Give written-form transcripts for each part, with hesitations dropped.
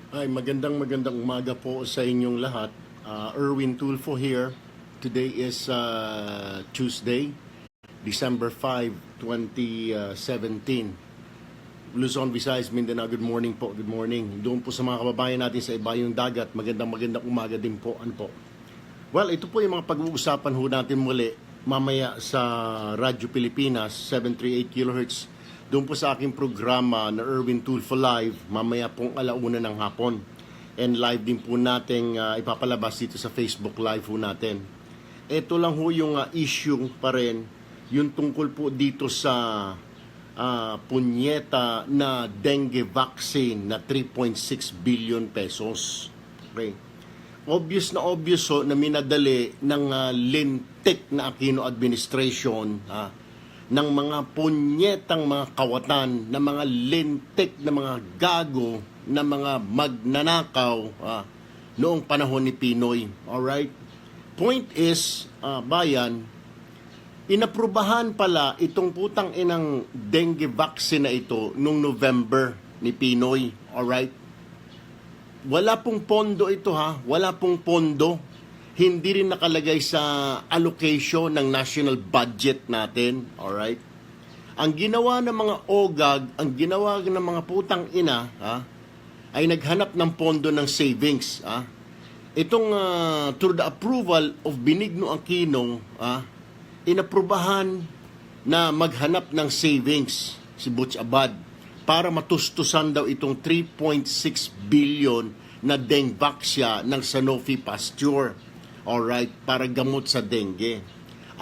Ay, magandang umaga po sa inyong lahat. Erwin Tulfo here. Today is Tuesday, December 5, 2017. Luzon, Visayas, Mindanao, good morning po, good morning. Doon po sa mga kababayan natin sa ibayong dagat, magandang umaga din po. Ano po? Well, ito po yung mga pag-uusapan ho natin muli mamaya sa Radyo Pilipinas, 738 kHz. Doon po sa aking programa na Erwin Tulfo Live, mamaya pong 1:00 ng hapon. And live din po natin ipapalabas dito sa Facebook Live po natin. Ito lang ho yung issue pa rin, yung tungkol po dito sa punyeta na dengue vaccine na 3.6 billion pesos. Okay. Obvious na minadali ng lintik na Aquino administration ng mga punyetang mga kawatan, ng mga lintik na mga gago, na mga magnanakaw noong panahon ni Pinoy. Alright? Point is, bayan, inaprubahan pala itong putang inang dengue vaccine na ito noong November ni Pinoy. Alright? Wala pong pondo ito wala pong pondo. Hindi rin nakalagay sa allocation ng national budget natin. Alright? Ang ginawa ng mga OGAG, ang ginawa ng mga putang ina, ay naghanap ng pondo ng savings. Itong through the approval of Benigno Aquino, inaprubahan na maghanap ng savings si Butch Abad para matustusan daw itong 3.6 billion na Dengvaxia ng Sanofi Pasteur. Alright, para gamot sa dengue.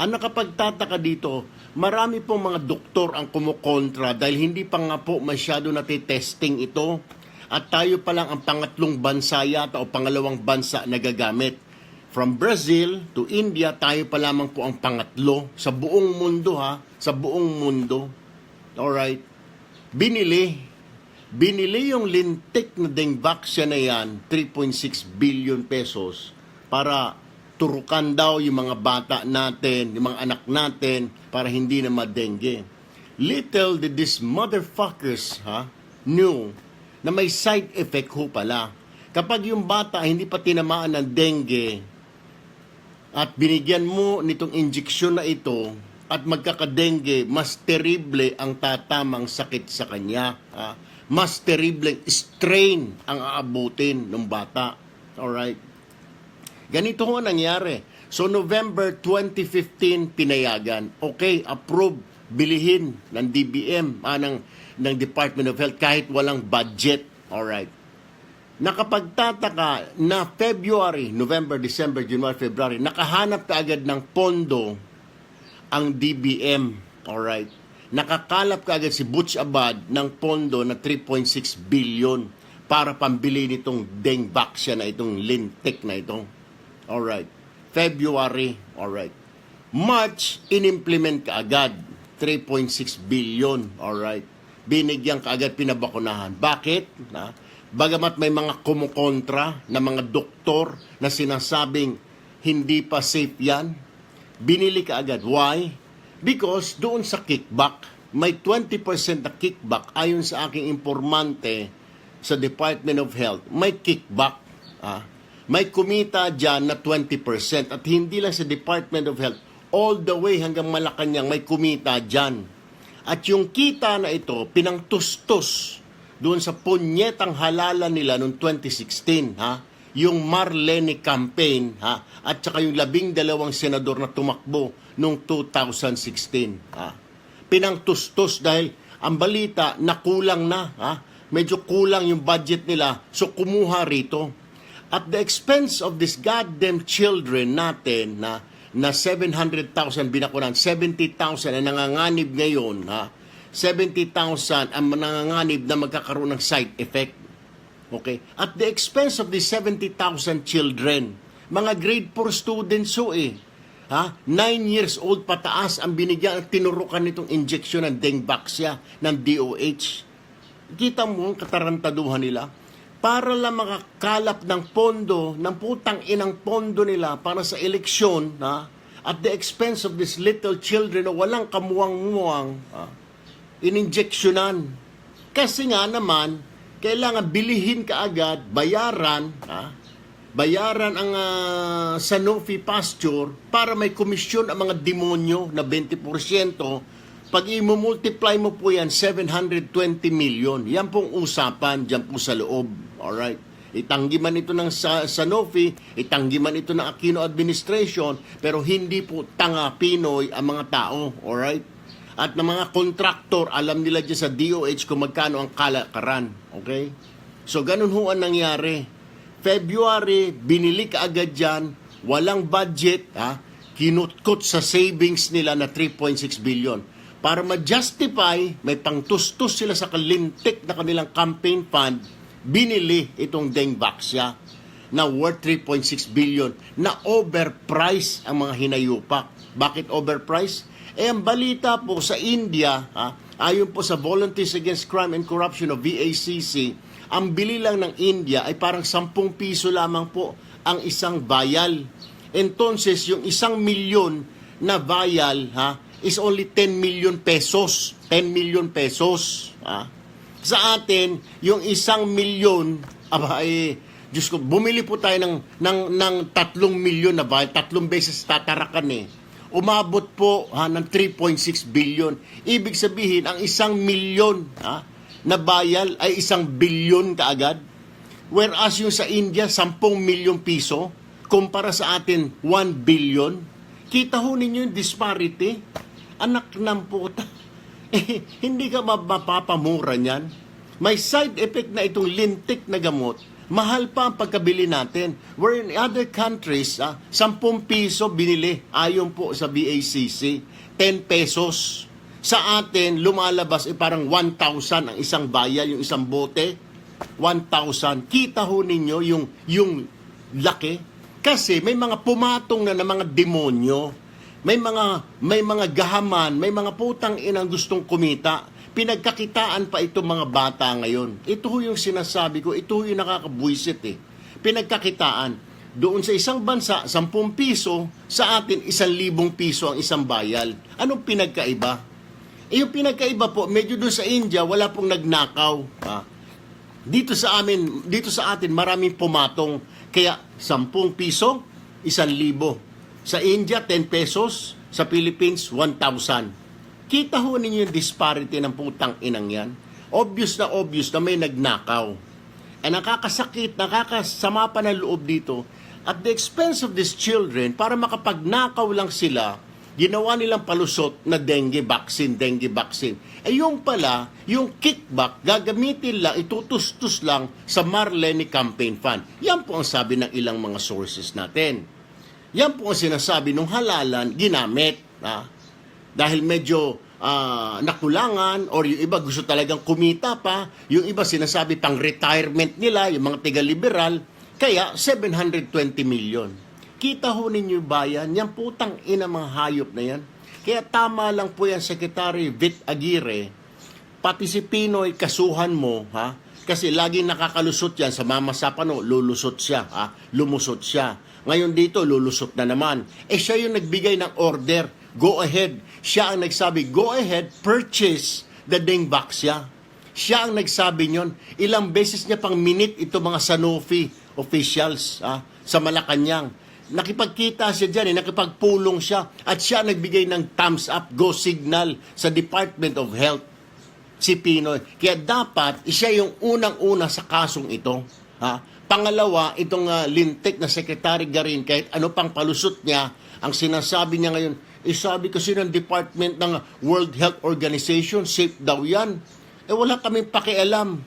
Ang nakapagtataka dito, marami pong mga doktor ang kumukontra dahil hindi pa nga po masyado natitesting ito. At tayo pa lang ang pangatlong bansa yata o pangalawang bansa na gagamit. From Brazil to India, tayo pa lamang po ang pangatlo sa buong mundo sa buong mundo. Alright. Binili yung lintik na Dengvaxia na yan, 3.6 billion pesos, para turukan daw yung mga bata natin, yung mga anak natin, para hindi na madengue. Little did these motherfuckers knew na may side effect ho pala. Kapag yung bata hindi pa tinamaan ng dengue at binigyan mo nitong injeksyon na ito at magkakadengue, mas terrible ang tatamang sakit sa kanya. Mas terrible strain ang aabutin ng bata. Alright? Ganito ho nangyari. So November 2015, pinayagan. Okay, approve, bilihin ng DBM, ng Department of Health kahit walang budget. Alright. Nakapagtataka na February, November, December, January, February, nakahanap ka agad ng pondo ang DBM. Alright. Nakakalap ka agad si Butch Abad ng pondo na 3.6 billion para pambili nitong Dengvaxia na itong lintik na ito. Alright. February, alright. March, inimplement ka agad. 3.6 billion, alright. Binigyan ka agad, pinabakunahan. Bakit? Bagamat may mga kumukontra na mga doktor na sinasabing hindi pa safe yan, binili ka agad. Why? Because doon sa kickback, may 20% na kickback ayon sa aking informante sa Department of Health. May kickback. May kumita dyan na 20% at hindi lang sa Department of Health, all the way hanggang Malacanang may kumita dyan. At yung kita na ito, pinangtustos doon sa punyetang halalan nila noong 2016, yung Marlene campaign, at saka yung 12 senador na tumakbo noong 2016. Pinangtustos dahil ang balita na kulang na, medyo kulang yung budget nila, so kumuha rito. At the expense of this goddamn children natin na 700,000 binakunan, 70,000 ang nanganganib ngayon, 70,000 ang nanganganib na magkakaroon ng side effect. Okay? At the expense of the 70,000 children, mga grade 4 students 9 years old pataas ang binigyan at tinurukan nitong injection ng Dengvaxia ng DOH. Kita mo ang katarantaduhan nila? Para lang makakalap ng pondo, ng putang inang pondo nila para sa eleksyon, at the expense of these little children na walang kamuwang-muwang, ininjeksyonan. Kasi nga naman, kailangan bilihin kaagad, bayaran ang Sanofi Pasture para may komisyon ang mga demonyo na 20%. Pag i-multiply mo po yan, 720 million. Yan pong usapan dyan po sa loob. Alright? Itanggi man ito ng Sanofi, itanggi man ito ng Aquino administration, pero hindi po tanga Pinoy ang mga tao. Alright? At ng mga kontraktor, alam nila dyan sa DOH kung magkano ang kalakaran. Okay? So, ganun ho ang nangyari. February, binili ka agad dyan, walang budget, kinutkot sa savings nila na 3.6 billion. Para ma-justify, may pangtustos sila sa kalintik na kanilang campaign fund, binili itong Dengvaxia na worth 3.6 billion na overpriced ang mga hinayupak. Bakit overpriced? Ang balita po sa India, ayon po sa Volunteers Against Crime and Corruption o VACC, ang bili lang ng India ay parang 10 piso lamang po ang isang vial. Entonces, yung 1 milyon na vial, is only 10 million pesos. 10 million pesos. Sa atin, yung 1 milyon, Diyos ko, bumili po tayo ng 3 milyon na vial, 3 beses tatarakan Umabot po ng 3.6 billion. Ibig sabihin, ang 1 milyon na vial ay 1 billion kaagad. Whereas yung sa India, 10 milyong piso, kumpara sa atin, 1 billion. Kita ho ninyo yung disparity. Anak ng puta. Hindi ka mapapamura niyan. May side effect na itong lintik na gamot. Mahal pa ang pagkabili natin. Where in other countries, 10 piso binili. Ayon po sa BACC, 10 pesos. Sa atin, lumalabas parang 1,000 ang isang vial, yung isang bote. 1,000. Kita ho ninyo yung laki. Kasi may mga pumatong na mga demonyo. May mga gahaman, may mga putang inang gustong kumita. Pinagkakitaan pa itong mga bata ngayon. Ito ho yung sinasabi ko, ito ho yung nakakabwisit Pinagkakitaan. Doon sa isang bansa, 10 piso, sa atin 1,000 piso ang isang bayal. Anong pinagkaiba? Yung pinagkaiba po, medyo doon sa India, wala pong nagnakaw. Dito sa atin, maraming pumatong. Kaya 10 piso, 1,000. Sa India, 10 pesos. Sa Philippines, 1,000. Kita ho ninyo yung disparity ng putang inang yan. Obvious na may nagnakaw. Nakakasakit, nakakasama pa ng loob dito. At the expense of these children, para makapagnakaw lang sila, ginawa nilang palusot na dengue vaccine. Yung pala, yung kickback, gagamitin lang, itutustos lang sa Marlene Campaign Fund. Yan po ang sabi ng ilang mga sources natin. Yan po ang sinasabi nung halalan, ginamit. Dahil medyo nakulangan, or yung iba gusto talagang kumita pa, yung iba sinasabi pang retirement nila, yung mga tiga-liberal, kaya 720 million. Kita ho ninyo bayan, yan putang ina mga hayop na yan. Kaya tama lang po yan, Secretary Vit Aguirre, pati si Pinoy kasuhan mo, kasi laging nakakalusot yan sa Mama Sapano, lulusot siya, lumusot siya. Ngayon dito, lulusot na naman. Siya yung nagbigay ng order, go ahead. Siya ang nagsabi, go ahead, purchase the Dengvaxia. Siya ang nagsabi nyon. Ilang beses niya pang minute ito mga Sanofi officials sa Malacanang. Nakipagkita siya dyan, nakipagpulong siya. At siya nagbigay ng thumbs up, go signal sa Department of Health, si Pinoy. Kaya dapat, siya yung unang-una sa kasong ito. Pangalawa, itong lintik na Secretary Garin, kahit ano pang palusot niya, ang sinasabi niya ngayon, sabi kasi ng Department ng World Health Organization, safe daw yan. Wala kaming pakialam.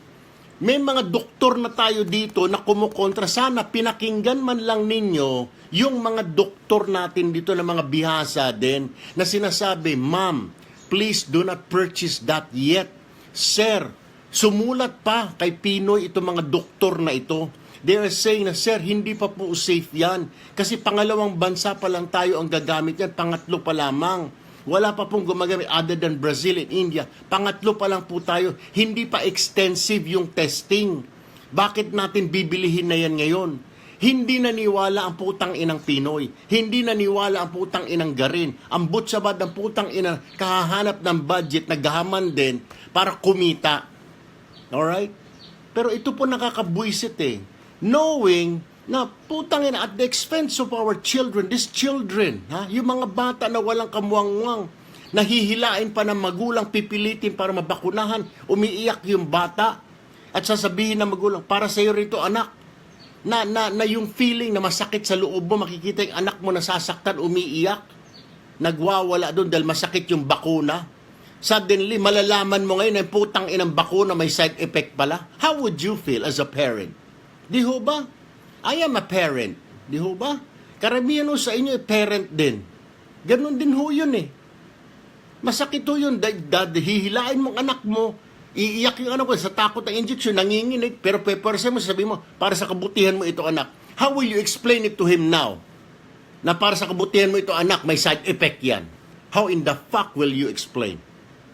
May mga doktor na tayo dito na kumukontra. Sana pinakinggan man lang ninyo yung mga doktor natin dito na mga bihasa din na sinasabi, Ma'am, please do not purchase that yet. Sir, sumulat pa kay Pinoy itong mga doktor na ito. They are saying na, Sir, hindi pa po safe yan. Kasi pangalawang bansa pa lang tayo ang gagamit yan. Pangatlo pa lamang. Wala pa pong gumagamit other than Brazil and India. Pangatlo pa lang po tayo. Hindi pa extensive yung testing. Bakit natin bibilihin na yan ngayon? Hindi naniwala ang putang inang Pinoy. Hindi naniwala ang putang inang Garin. Ang butsabad ng putang inang kahahanap ng budget na gahaman din para kumita. Alright? Pero ito po nakakabwisit eh. Knowing na putang ina at the expense of our children, these children, yung mga bata na walang kamuwang-muwang, nahihilain pa ng magulang, pipilitin para mabakunahan, umiiyak yung bata, at sasabihin ng magulang, para sa iyo rito anak, na yung feeling na masakit sa loob mo, makikita yung anak mo nasasaktan, umiiyak, nagwawala doon dahil masakit yung bakuna. Suddenly, malalaman mo ngayon na yung putang inang bakuna may side effect pala. How would you feel as a parent? Di ho ba? I am a parent. Di ho ba? Karamihan ho sa inyo, parent din. Ganon din ho yun eh. Masakit ho yun. Hihilain mong anak mo, iiyak yung anak mo sa takot ng injection, nanginginig, pero pepersa mo, sabi mo, para sa kabutihan mo ito anak. How will you explain it to him now? Na para sa kabutihan mo ito anak, may side effect yan. How in the fuck will you explain?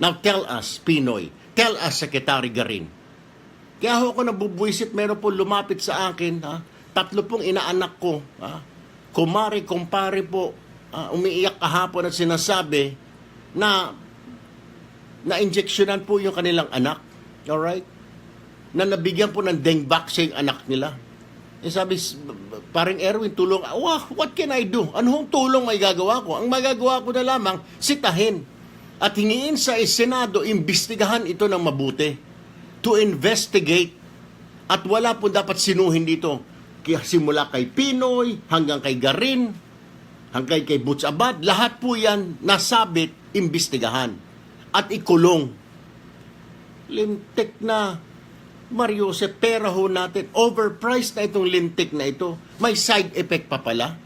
Now tell us, Pinoy. Tell us, Secretary Garin. Kaya ako nabubwisit, meron po lumapit sa akin, 3 pong inaanak ko, kumare, kumpare po, umiiyak kahapon at sinasabi na na-injectionan po yung kanilang anak, alright? Na nabigyan po ng dengue vaccine yung anak nila. Eh sabi, paring Erwin, tulong, what can I do? Anong tulong may gagawa ko? Ang magagawa ko na lamang, sitahin at hingiin sa Senado, imbestigahan ito ng mabuti. To investigate at wala po dapat sinuhin dito. Kaya simula kay Pinoy, hanggang kay Garin, hanggang kay Butch Abad, lahat po yan nasabit, imbestigahan at ikulong. Lintik na Mario, sa pera ho natin, overpriced na itong lintik na ito. May side effect pa pala.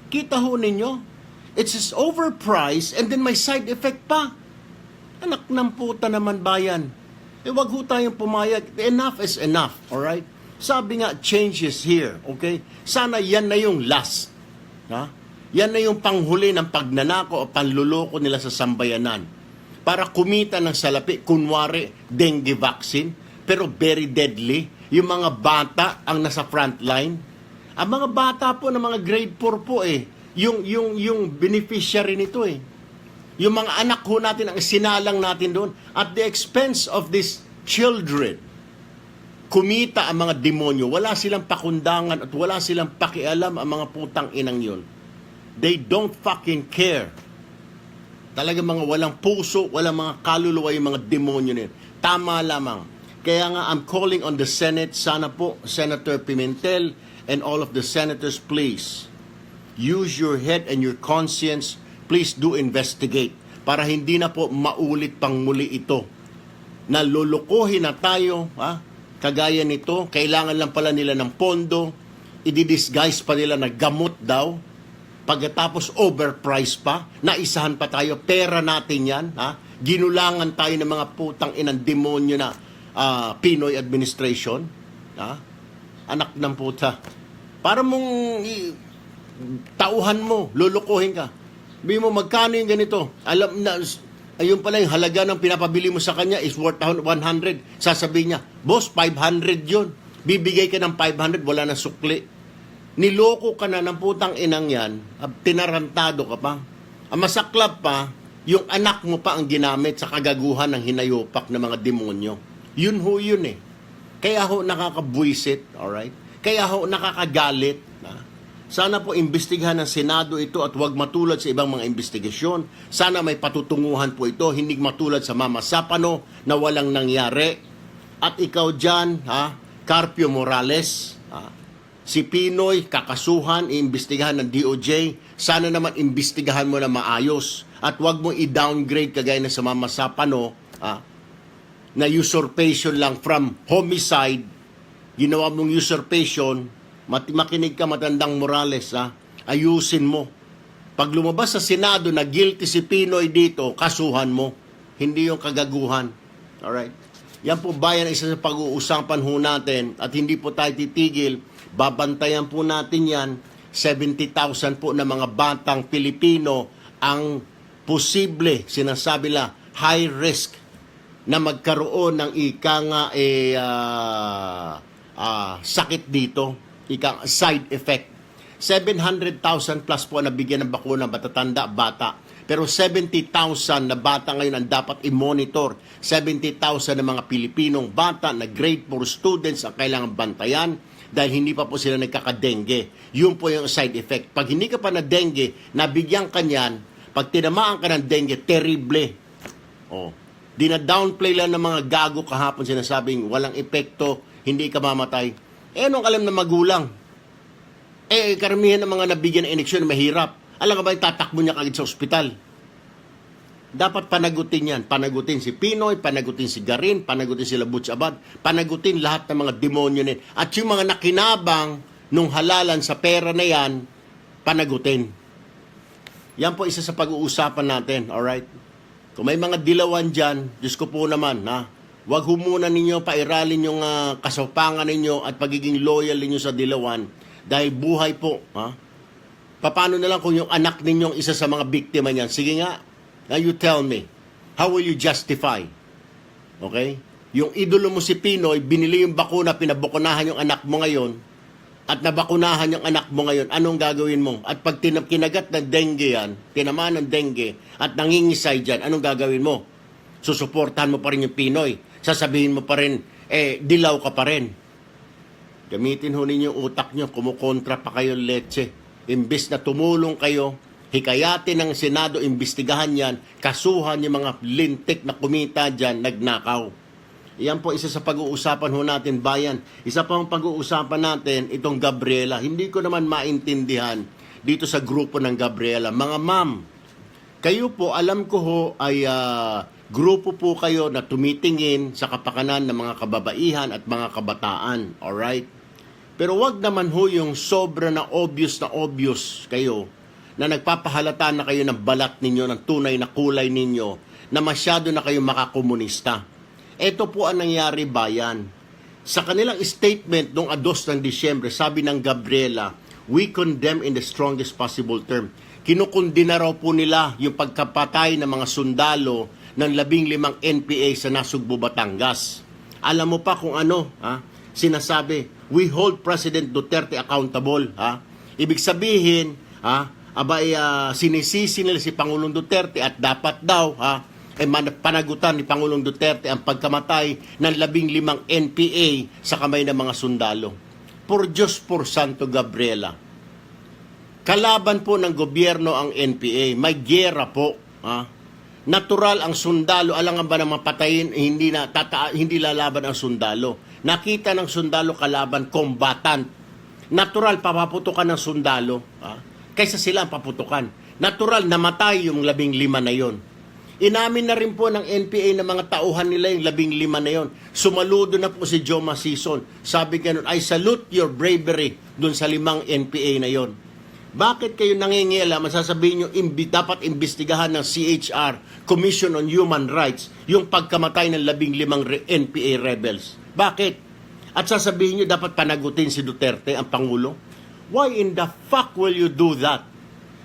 Kita ho ninyo, it's just overpriced and then may side effect pa. Anak ng puta naman bayan. Wag ho tayong pumayag. Enough is enough, alright? Sabi nga, change is here, okay? Sana yan na yung last. Yan na yung panghuli ng pagnanako o panluloko nila sa sambayanan. Para kumita ng salapi, kunwari, dengue vaccine, pero very deadly. Yung mga bata ang nasa front line. Ang mga bata po ng mga grade 4 po yung beneficiary nito eh. Yung mga anak ho natin ang sinalang natin doon at the expense of these children. Kumita ang mga demonyo. Wala silang pakundangan at wala silang pakialam ang mga putang inang yun. They don't fucking care. Talaga mga walang puso, walang mga kaluluwa yung mga demonyo nila. Tama lamang. Kaya nga I'm calling on the Senate. Sana po, Senator Pimentel and all of the senators, please use your head and your conscience. Please do investigate para hindi na po maulit pang muli ito. Nalulukuhin na tayo, kagaya nito, kailangan lang pala nila ng pondo, i-disguise pa nila na gamot daw, pagkatapos overpriced pa, naisahan pa tayo, pera natin yan, ginulangan tayo ng mga putang inang demonyo na Pinoy administration, anak ng puta. Para mong tauhan mo, lulukuhin ka. Sabi mo, magkano yung ganito? Alam na, ayun pala yung halaga ng pinapabili mo sa kanya is worth 100. Sasabihin niya, boss, 500 yun. Bibigay ka ng 500, wala na sukli. Niloko ka na ng putang inang yan, tinarantado ka pa. Ang masaklap pa, yung anak mo pa ang ginamit sa kagaguhan ng hinayopak ng mga demonyo. Yun ho yun eh. Kaya ho nakakabwisit, alright? Kaya ho nakakagalit. Sana po imbestigahan ng Senado ito at huwag matulad sa ibang mga investigasyon. Sana may patutunguhan po ito, hindi matulad sa Mama Sapano na walang nangyari. At ikaw dyan, Carpio Morales, si Pinoy, kakasuhan, iimbestigahan ng DOJ. Sana naman imbestigahan mo na maayos. At huwag mo i-downgrade kagaya na sa Mama Sapano, na usurpation lang from homicide. Ginawa mong usurpation. Makinig ka, matandang Morales, ayusin mo. Pag lumabas sa Senado na guilty si Pinoy dito, kasuhan mo. Hindi yung kagaguhan. Alright? Yan po bayan isa sa pag-uusapan ho natin at hindi po tayo titigil. Babantayan po natin yan. 70,000 po na mga batang Pilipino ang posible, sinasabi la, high risk na magkaroon ng sakit dito. Side effect. 700,000 plus po na bigyan ng bakuna, matatanda, bata. Pero 70,000 na bata ngayon ang dapat i-monitor. 70,000 na mga Pilipinong bata na grade 4 students ang kailangan bantayan dahil hindi pa po sila nagkakadengue. Yun po yung side effect. Pag hindi ka pa na dengue, nabigyan ka niyan, pag tinamaan ka ng dengue, terrible. Oh. Dina-downplay lang ng mga gago kahapon sinasabing walang epekto, hindi ka mamatay. Anong alam na magulang? Karamihan ng mga nabigyan ng ineksyon, mahirap. Alam ka ba, tatakbo niya kagad sa ospital. Dapat panagutin yan. Panagutin si Pinoy, panagutin si Garin, panagutin sila Butch Abad, panagutin lahat ng mga demonyo nila. At yung mga nakinabang nung halalan sa pera na yan, panagutin. Yan po isa sa pag-uusapan natin, alright? Kung may mga dilawan dyan, Diyos ko po naman, huwag muna ninyo pairalin yung kasopangan ninyo at pagiging loyal ninyo sa dilawan dahil buhay po. Paano na lang kung yung anak ninyong isa sa mga biktima niyan? Sige nga, now you tell me, how will you justify? Okay? Yung idolo mo si Pinoy, binili yung bakuna, pinabakunahan yung anak mo ngayon, at nabakunahan yung anak mo ngayon, anong gagawin mo? At pag kinagat ng dengue yan, tinamaan ng dengue, at nangingisay dyan, anong gagawin mo? Susuportahan mo pa rin yung Pinoy. Sasabihin mo pa rin, dilaw ka pa rin. Gamitin ho ninyo yung utak nyo, kumukontra pa kayo leche. Imbis na tumulong kayo, hikayatin ng Senado, imbestigahan yan, kasuhan yung mga lintik na kumita dyan, nagnakaw. Yan po isa sa pag-uusapan ho natin, bayan. Isa pang pag-uusapan natin, itong Gabriela. Hindi ko naman maintindihan dito sa grupo ng Gabriela. Mga ma'am, kayo po, alam ko ho, ay grupo po kayo na tumitingin sa kapakanan ng mga kababaihan at mga kabataan. Alright? Pero wag naman ho yung sobra na obvious kayo na nagpapahalata na kayo ng balat ninyo, ng tunay na kulay ninyo, na masyado na kayo makakomunista. Ito po ang nangyari, bayan. Sa kanilang statement noong 2 ng Disyembre, sabi ng Gabriela, we condemn in the strongest possible term. Kinukundina raw po nila yung pagkapatay ng mga sundalo ng 15 NPA sa Nasugbu, Batangas. Alam mo pa kung ano, sinasabi, we hold President Duterte accountable. Ibig sabihin, sinisisi nila si Pangulong Duterte at dapat daw, panagutan ni Pangulong Duterte ang pagkamatay ng 15 NPA sa kamay ng mga sundalo. Por Diyos, por Santo Gabriela. Kalaban po ng gobyerno ang NPA. May giyera po. Natural ang sundalo. Alam nga ba na mapatayin, hindi lalaban ang sundalo. Nakita ng sundalo kalaban, combatant. Natural, papaputukan ng sundalo. Kaysa sila ang paputukan. Natural, namatay yung 15 na yon. Inamin na rin po ng NPA na mga tauhan nila yung 15 na yon. Sumaludo na po si Joma Sison. Sabi ganun, I salute your bravery dun sa 5 NPA na yon. Bakit kayo nangingialam? Masasabihin nyo, dapat imbestigahan ng CHR, Commission on Human Rights, yung pagkamatay ng 15 NPA rebels. Bakit? At sasabihin nyo, dapat panagutin si Duterte, ang Pangulo? Why in the fuck will you do that?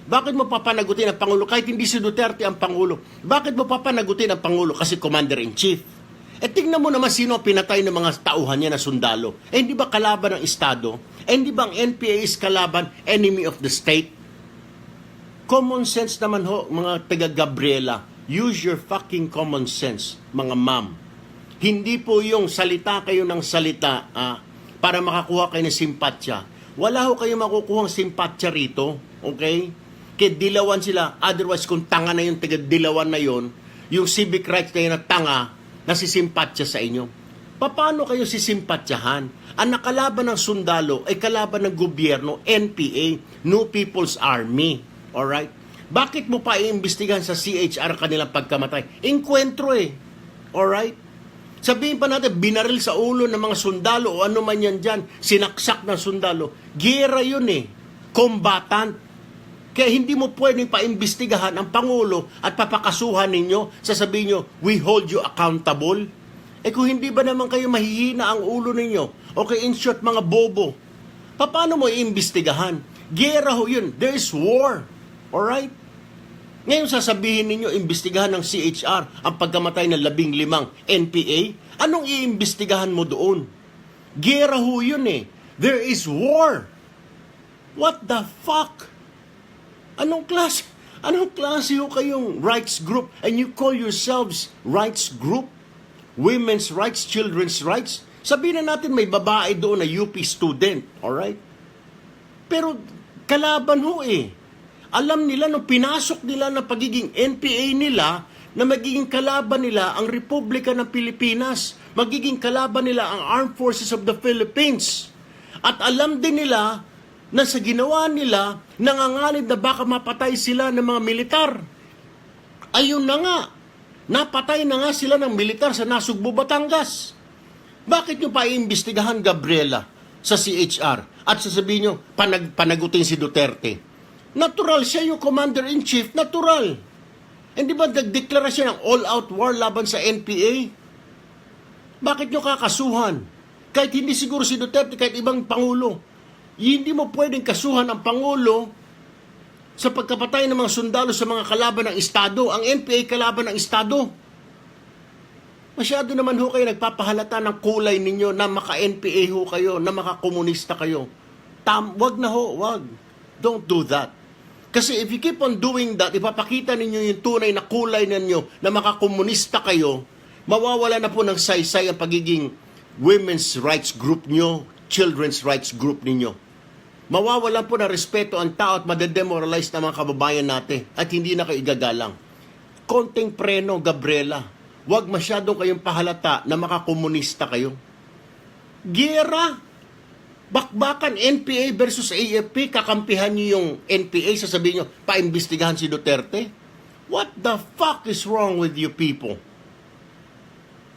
Bakit mo papanagutin ang Pangulo kahit hindi si Duterte ang Pangulo? Bakit mo papanagutin ang Pangulo? Kasi Commander-in-Chief. Tingnan mo naman sino ang pinatay ng mga tauhan niya na sundalo. Hindi ba kalaban ng Estado? Hindi ba ang NPA is kalaban, enemy of the state? Common sense naman ho, mga taga-Gabriela. Use your fucking common sense, mga ma'am. Hindi po yung salita kayo ng salita para makakuha kayo ng simpatya. Wala ho kayo makukuha ng simpatya rito. Okay? Kaya dilawan sila. Otherwise, kung tanga na yung taga-dilawan na yon, yung civic rights na yun na tanga, nasisimpatya sa inyo. Paano kayo sisimpatyahan? Ang nakalaban ng sundalo ay kalaban ng gobyerno, NPA, New People's Army. Alright? Bakit mo pa iimbestigahan sa CHR kanilang pagkamatay? Enkwentro Alright? Sabihin pa natin, binaril sa ulo ng mga sundalo o ano man yan dyan, sinaksak ng sundalo. Giyera yun Combatant. Kaya hindi mo pwedeng paimbestigahan ang Pangulo at papakasuhan ninyo, sasabihin nyo, we hold you accountable. Kung hindi ba naman kayo mahihina ang ulo ninyo? Okay, in short, mga bobo. Paano mo iimbestigahan? Giyera ho yun. There is war. Alright? Ngayon sasabihin ninyo, imbestigahan ng CHR ang pagkamatay ng 15 NPA? Anong iimbestigahan mo doon? Giyera ho yun There is war. What the fuck? Anong klase? Anong klase ho kayong rights group? And you call yourselves rights group? Women's rights, children's rights? Sabihin na natin may babae doon na UP student, alright? Pero kalaban ho eh. Alam nila nung pinasok nila ng pagiging NPA nila na magiging kalaban nila ang Republika ng Pilipinas. Magiging kalaban nila ang Armed Forces of the Philippines. At alam din nila na sa ginawa nila, nangangalid na baka mapatay sila ng mga militar. Ayun na nga, napatay na nga sila ng militar sa Nasugbu, Batangas. Bakit nyo pa iimbestigahan, Gabriela, sa CHR? At sasabihin nyo, panagutin si Duterte. Natural, siya yung Commander-in-Chief, natural. Hindi ba nagdeklara siya ng all-out war laban sa NPA? Bakit nyo kakasuhan? Kahit hindi siguro si Duterte, kahit ibang Pangulo. Hindi mo pwedeng kasuhan ang Pangulo sa pagkapatay ng mga sundalo sa mga kalaban ng Estado. Ang NPA kalaban ng Estado. Masyado naman ho kayo nagpapahalata ng kulay ninyo na maka-NPA ho kayo, na maka-komunista kayo. Wag na ho, wag. Don't do that. Kasi if you keep on doing that, ipapakita ninyo yung tunay na kulay ninyo na maka-komunista kayo, mawawala na po ng saysay ang pagiging women's rights group nyo, children's rights group ninyo. Mawawalan po na respeto ang tao at madedemoralize na mga kababayan natin at hindi na kayo igagalang. Konting preno, Gabriela. Huwag masyadong kayong pahalata na makakomunista kayo. Giyera, bakbakan NPA versus AFP, kakampihan niyo yung NPA, sasabihin niyo, paimbestigahan si Duterte? What the fuck is wrong with you people?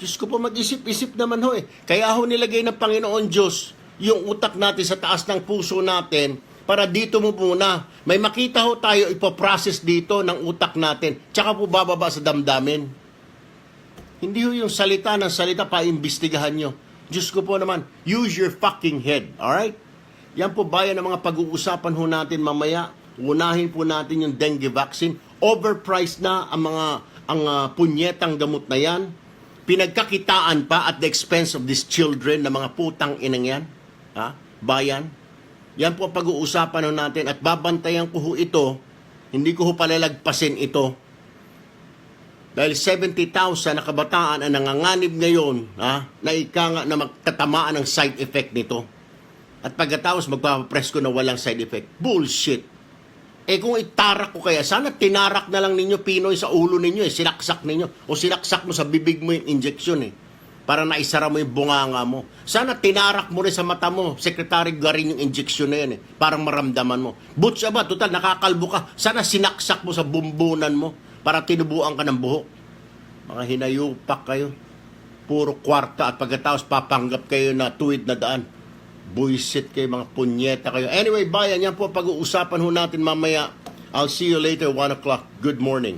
Diyos ko po, mag-isip-isip naman ho eh. Kaya ho nilagay ng Panginoon Diyos yung utak natin sa taas ng puso natin para dito mo muna. May makita ho tayo, ipoprocess dito ng utak natin. Tsaka po bababa sa damdamin. Hindi ho yung salita ng salita paimbestigahan nyo. Diyos ko po naman, use your fucking head. Alright? Yan po bayan ng mga pag-uusapan ho natin mamaya. Unahin po natin yung dengue vaccine. Overpriced na ang punyetang gamot na yan. Pinagkakitaan pa at the expense of these children na mga putang inang yan. Ha? Bayan. Yan po ang pag-uusapan natin at babantayan ko ho ito. Hindi ko ho palalagpasin ito. Dahil 70,000 na kabataan ang nanganganib ngayon na ika nga na magtatamaan ng side effect nito. At pagkatapos magpapapress ko na walang side effect. Bullshit. Kung itarak ko kaya, sana tinarak na lang ninyo Pinoy sa ulo ninyo sinaksak ninyo. O sinaksak mo sa bibig mo yung injection para naisara mo yung bunganga mo. Sana tinarak mo rin sa mata mo, Secretary Garin yung injection na yan parang maramdaman mo. Butya ba, total nakakalbo ka, sana sinaksak mo sa bumbunan mo para tinubuan ka ng buhok. Mga hinayupak kayo. Puro kwarta at pagkatapos papanggap kayo na tuwid na daan. Buisit kayo, mga punyeta kayo. Anyway, bayan, yan po pag-uusapan ho natin mamaya. I'll see you later, 1 o'clock. Good morning.